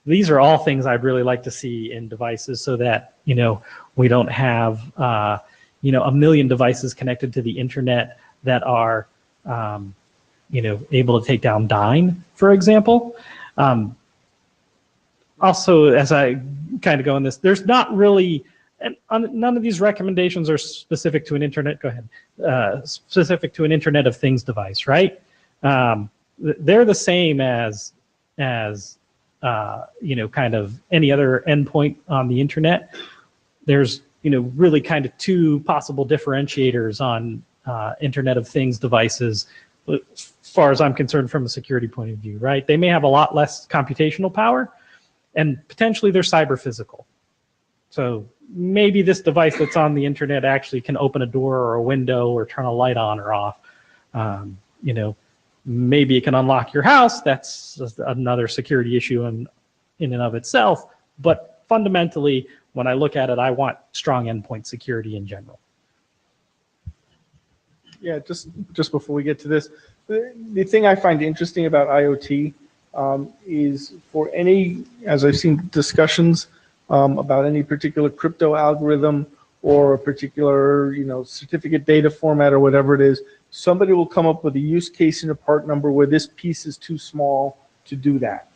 These are all things I'd really like to see in devices so that, you know, we don't have, you know, a million devices connected to the internet that are, you know, able to take down Dyn, for example. Also, as I kind of go in this, there's not really, and none of these recommendations are specific to an internet, go ahead, specific to an Internet of Things device, right? They're the same as you know, kind of any other endpoint on the internet. There's, you know, really kind of two possible differentiators on Internet of Things devices, as far as I'm concerned from a security point of view, right? They may have a lot less computational power, and potentially they're cyber physical. So maybe this device that's on the internet actually can open a door or a window or turn a light on or off. You know, maybe it can unlock your house. That's just another security issue in and of itself. But fundamentally, when I look at it, I want strong endpoint security in general. Yeah, just before we get to this, the thing I find interesting about IoT is for any, as I've seen discussions about any particular crypto algorithm or a particular, you know, certificate data format or whatever it is, somebody will come up with a use case in a part number where this piece is too small to do that.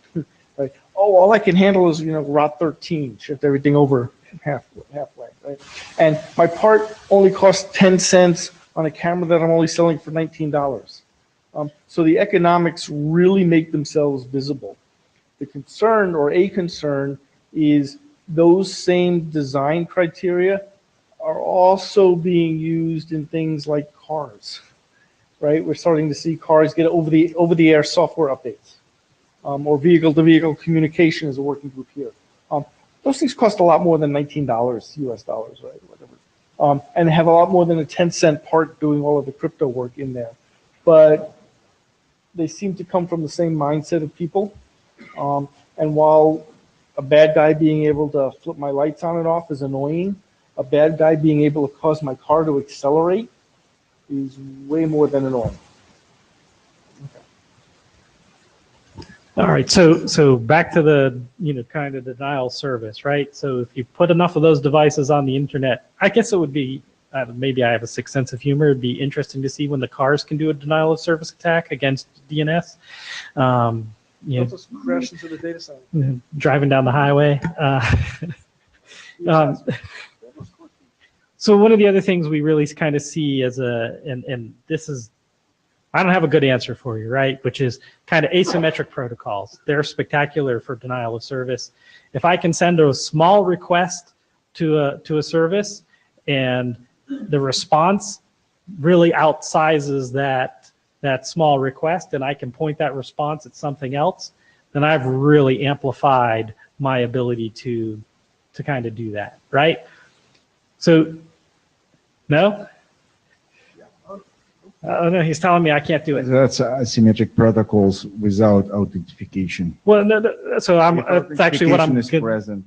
Like, oh, all I can handle is, you know, ROT 13, shift everything over. halfway, right? And my part only costs 10 cents on a camera that I'm only selling for $19. So the economics really make themselves visible. The concern, or a concern, is those same design criteria are also being used in things like cars, right? We're starting to see cars get over-the-air software updates, or vehicle-to-vehicle communication is a working group here. Those things cost a lot more than $19 US dollars, right? Whatever. And have a lot more than a 10-cent part doing all of the crypto work in there. But they seem to come from the same mindset of people. And while a bad guy being able to flip my lights on and off is annoying, a bad guy being able to cause my car to accelerate is way more than annoying. All right, so back to the kind of denial service, right? So if you put enough of those devices on the internet, I guess it would be maybe I have a sick sense of humor. It'd be interesting to see when the cars can do a denial of service attack against DNS. Just crash into the data center. Driving down the highway. So one of the other things we really kind of see as and this is, I don't have a good answer for you, right? Which is kind of asymmetric protocols. They're spectacular for denial of service. If I can send a small request to a service and the response really outsizes that small request, and I can point that response at something else, then I've really amplified my ability to kind of do that, right? So, no? Oh no, he's telling me I can't do it. That's asymmetric protocols without authentication. Well, no, so that's actually what I'm. Is present.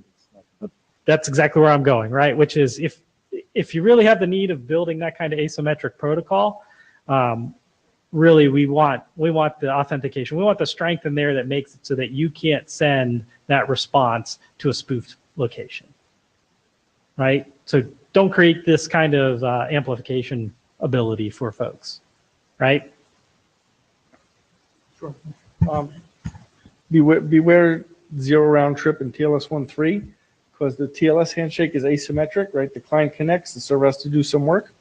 That's exactly where I'm going, right? Which is if you really have the need of building that kind of asymmetric protocol, really we want the authentication. We want the strength in there that makes it so that you can't send that response to a spoofed location, right? So don't create this kind of amplification ability for folks, right? Sure. Beware zero round trip in TLS 1.3, because the TLS handshake is asymmetric, right? The client connects, the server has to do some work.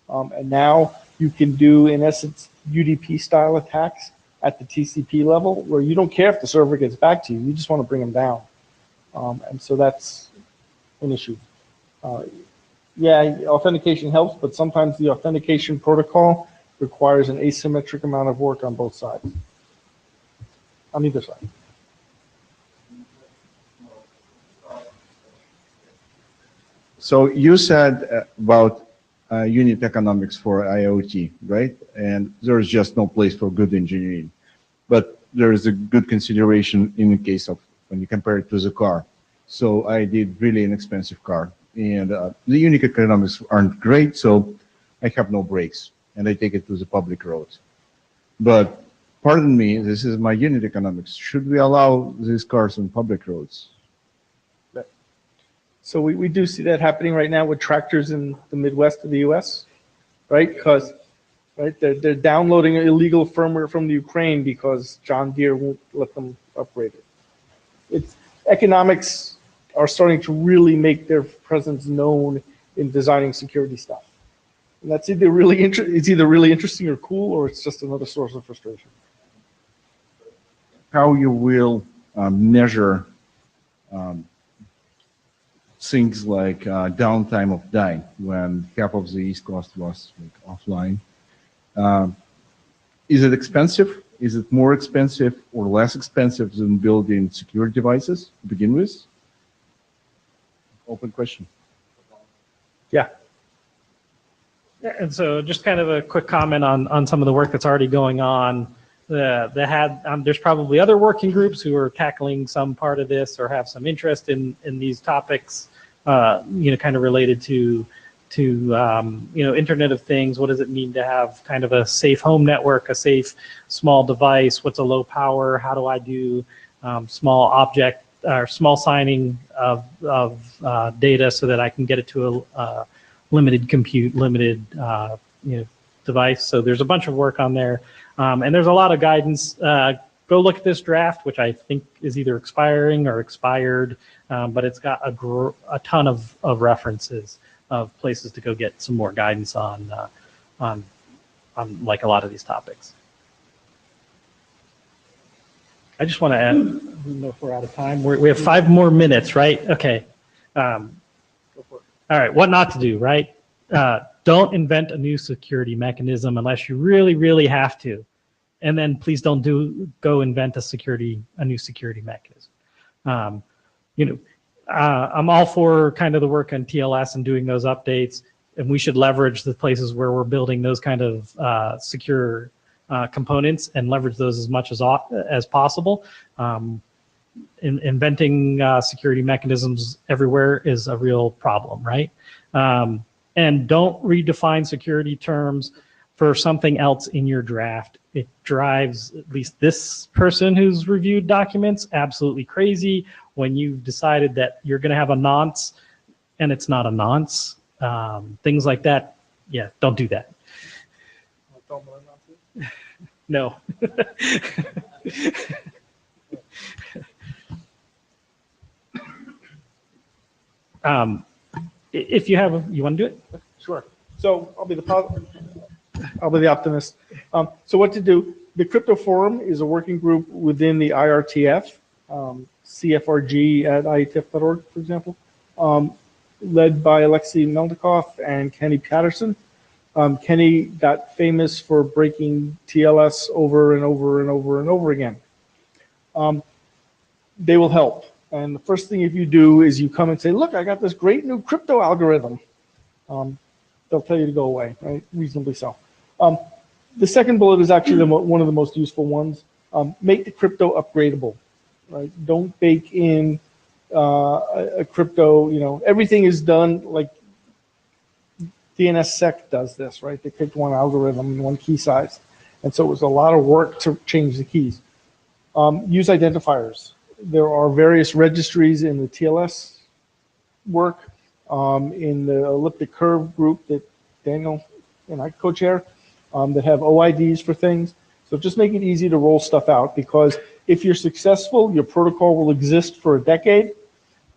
And now you can do, in essence, UDP style attacks at the TCP level, where you don't care if the server gets back to you, you just want to bring them down. And so that's an issue. Yeah, authentication helps, but sometimes the authentication protocol requires an asymmetric amount of work on both sides, on either side. So you said about unit economics for IoT, right? And there's just no place for good engineering. But there is a good consideration in the case of when you compare it to the car. So I did really an expensive car. And the unit economics aren't great, so I have no brakes, and I take it to the public roads. But pardon me, this is my unit economics. Should we allow these cars on public roads? So we do see that happening right now with tractors in the Midwest of the U.S., right? Because they're downloading illegal firmware from the Ukraine because John Deere won't let them upgrade it. It's economics are starting to really make their presence known in designing security stuff. And that's either it's either really interesting or cool, or it's just another source of frustration. How you will measure things like downtime of dying when half of the East Coast was offline. Is it expensive? Is it more expensive or less expensive than building secure devices to begin with? Open question. Yeah. And so just kind of a quick comment on some of the work that's already going on. There's probably other working groups who are tackling some part of this or have some interest in these topics, kind of related to Internet of Things. What does it mean to have kind of a safe home network, a safe small device? What's a low power? How do I do small object or small signing of data so that I can get it to a limited compute, limited device? So there's a bunch of work on there, and there's a lot of guidance go look at this draft, which I think is either expiring or expired, but it's got a ton of references of places to go get some more guidance on like a lot of these topics. I just want to add, I don't know if we're out of time. We have 5 more minutes, right? Okay. Go for it. All right, what not to do, right? Don't invent a new security mechanism unless you really, really have to. And then please don't go invent a new security mechanism. I'm all for kind of the work on TLS and doing those updates, and we should leverage the places where we're building those kind of secure components and leverage those as much as possible. Inventing security mechanisms everywhere is a real problem, right? And don't redefine security terms for something else in your draft. It drives at least this person who's reviewed documents absolutely crazy when you've decided that you're going to have a nonce and it's not a nonce. Things like that, yeah, don't do that. No. If you want to do it? Sure. So I'll be the optimist. So what to do? The Crypto Forum is a working group within the IRTF, CFRG at IETF.org, for example, led by Alexei Meldikoff and Kenny Patterson. Kenny got famous for breaking TLS over and over and over and over again. They will help. And the first thing if you do is you come and say, look, I got this great new crypto algorithm. They'll tell you to go away, right? Reasonably so. The second bullet is actually one of the most useful ones. Make the crypto upgradable, right? Don't bake in a crypto, everything is done like DNSSEC does this, right? They picked one algorithm and one key size. And so it was a lot of work to change the keys. Use identifiers. There are various registries in the TLS work, in the elliptic curve group that Daniel and I co-chair, that have OIDs for things. So just make it easy to roll stuff out, because if you're successful, your protocol will exist for a decade,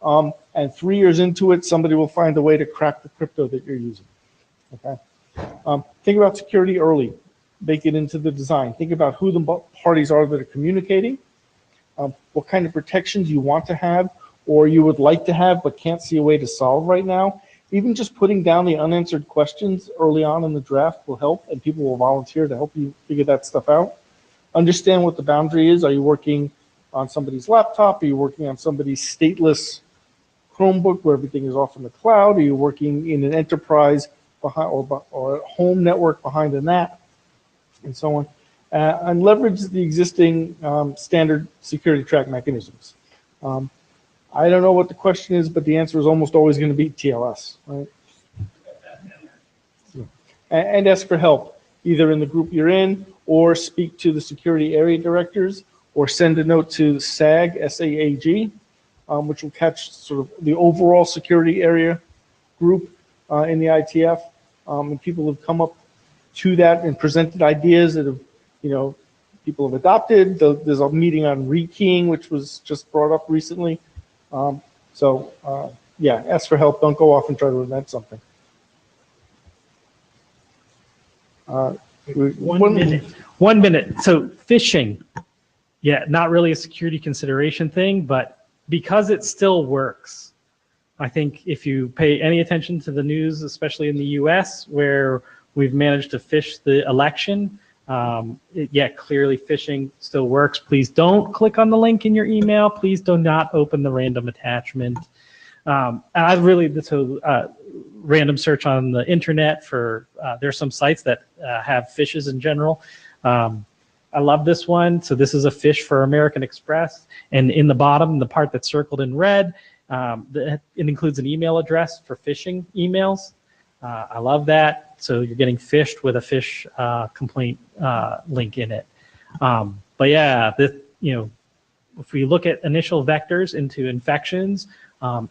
and 3 years into it, somebody will find a way to crack the crypto that you're using. Okay. Think about security early. Bake it into the design. Think about who the parties are that are communicating, what kind of protections you want to have or you would like to have but can't see a way to solve right now. Even just putting down the unanswered questions early on in the draft will help, and people will volunteer to help you figure that stuff out. Understand what the boundary is. Are you working on somebody's laptop? Are you working on somebody's stateless Chromebook where everything is off in the cloud? Are you working in an enterprise behind or a home network behind a NAT, and so on? And leverage the existing standard security track mechanisms. I don't know what the question is, but the answer is almost always going to be TLS, right? And ask for help, either in the group you're in, or speak to the security area directors, or send a note to SAG, S-A-A-G, which will catch sort of the overall security area group in the IETF. And people have come up to that and presented ideas that have, people have adopted. There's a meeting on rekeying, which was just brought up recently. Yeah, ask for help. Don't go off and try to invent something. 1 minute. 1 minute. So phishing, yeah, not really a security consideration thing, but because it still works, I think if you pay any attention to the news, especially in the US, where we've managed to phish the election, yeah, clearly phishing still works. Please don't click on the link in your email. Please do not open the random attachment. And I really, random search on the internet for, there's some sites that have phishes in general. I love this one. So this is a phish for American Express. And in the bottom, the part that's circled in red, it includes an email address for phishing emails. I love that. So you're getting phished with a phish complaint link in it. But yeah, if we look at initial vectors into infections,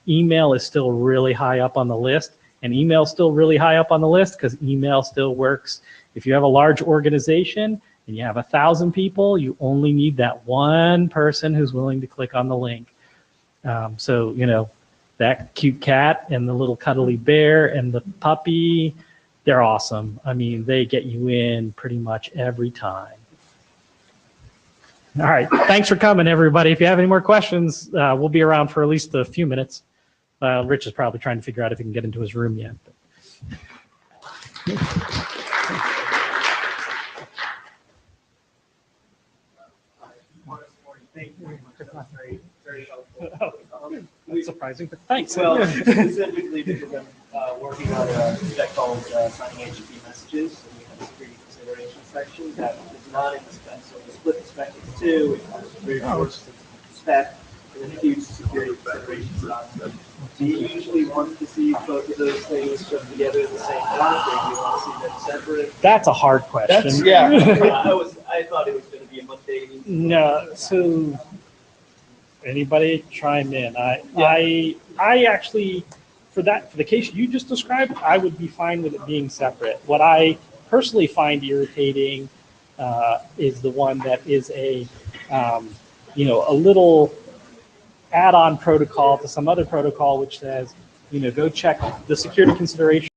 email is still really high up on the list, and email is still really high up on the list because email still works. If you have a large organization and you have 1,000 people, you only need that one person who's willing to click on the link. So, you know, that cute cat and the little cuddly bear and the puppy, they're awesome. I mean, they get you in pretty much every time. All right, thanks for coming, everybody. If you have any more questions, we'll be around for at least a few minutes. Rich is probably trying to figure out if he can get into his room yet. That's surprising, but thanks. Well, specifically because I'm working on a project called signing HTTP messages, and we have a security consideration section that is not in the spec. So we split the spec into two. It has very short spec and then a huge security considerations document. Do you usually want to see both of those things shoved together at the same time, or do you want to see them separate? That's a hard question. Yeah. I thought it was going to be a mundane. No, so anybody chime in? I actually, for the case you just described, I would be fine with it being separate. What I personally find irritating is the one that is a a little add-on protocol to some other protocol which says, go check the security consideration